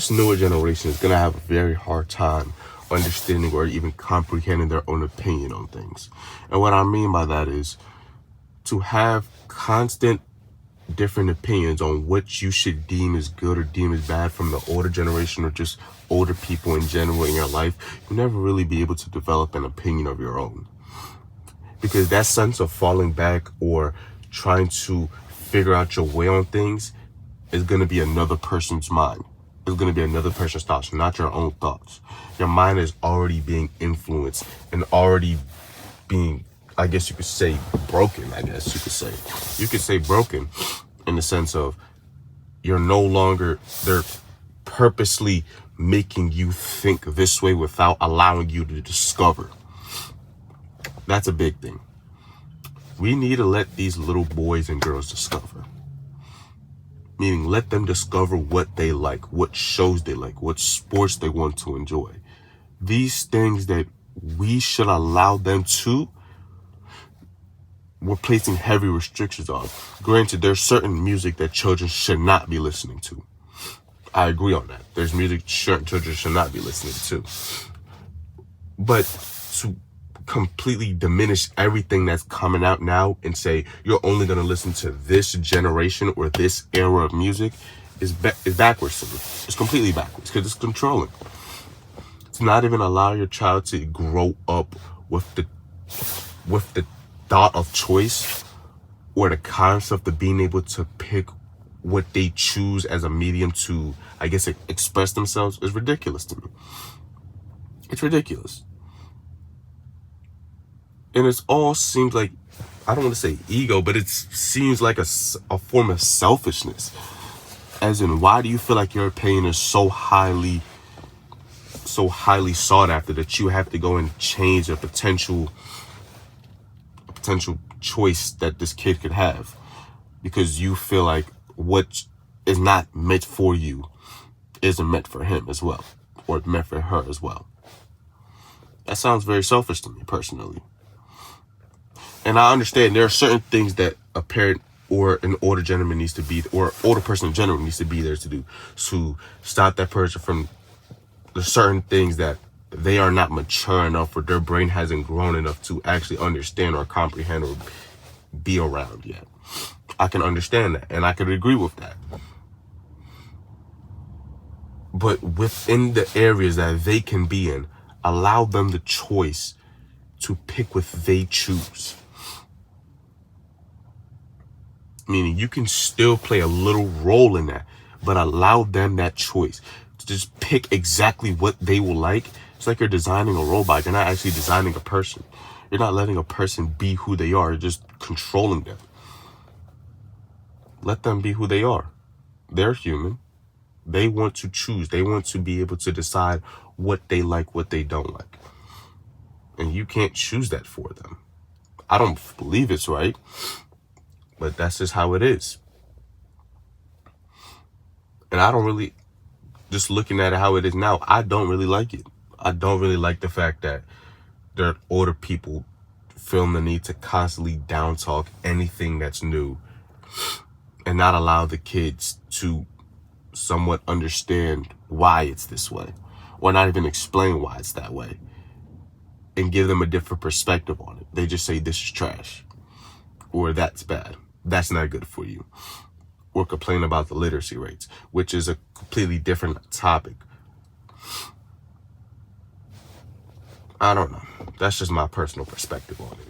this newer generation is going to have a very hard time understanding or even comprehending their own opinion on things. And what I mean by that is to have constant different opinions on what you should deem as good or deem as bad from the older generation or just older people in general in your life, you'll never really be able to develop an opinion of your own. Because that sense of falling back or trying to figure out your way on things is going to be another person's mind. It's going to be another person's thoughts, not your own thoughts. Your mind is already being influenced and already being, I guess you could say, broken, You could say broken in the sense of they're purposely making you think this way without allowing you to discover. That's a big thing. We need to let these little boys and girls discover. Meaning, let them discover what they like, what shows they like, what sports they want to enjoy. These things that we should allow them to, we're placing heavy restrictions on. Granted, there's certain music that children should not be listening to. I agree on that. There's music certain children should not be listening to. But to completely diminish everything that's coming out now and say you're only going to listen to this generation or this era of music is backwards to me. It's completely backwards because it's controlling. It's not even allow your child to grow up with the thought of choice or the concept of being able to pick what they choose as a medium to, I guess, express themselves is ridiculous to me. It's ridiculous. And it all seems like, I don't want to say ego, but it seems like a form of selfishness. As in, why do you feel like your opinion is so highly sought after that you have to go and change a potential choice that this kid could have? Because you feel like what is not meant for you isn't meant for him as well, or meant for her as well. That sounds very selfish to me personally. And I understand there are certain things that a parent or an older gentleman needs to be, or older person in general needs to be there to do, to stop that person from the certain things that they are not mature enough or their brain hasn't grown enough to actually understand or comprehend or be around yet. I can understand that and I can agree with that. But within the areas that they can be in, allow them the choice to pick what they choose. Meaning you can still play a little role in that, but allow them that choice to just pick exactly what they will like. It's like you're designing a robot. You're not actually designing a person. You're not letting a person be who they are. You're just controlling them. Let them be who they are. They're human. They want to choose. They want to be able to decide what they like, what they don't like. And you can't choose that for them. I don't believe it's right, but that's just how it is. And I don't really, just looking at it how it is now, I don't really like it. I don't really like the fact that there are older people feeling the need to constantly down talk anything that's new and not allow the kids to somewhat understand why it's this way, or not even explain why it's that way and give them a different perspective on it. They just say this is trash or that's bad. That's not good for you. Or complain about the literacy rates, which is a completely different topic. I don't know. That's just my personal perspective on it.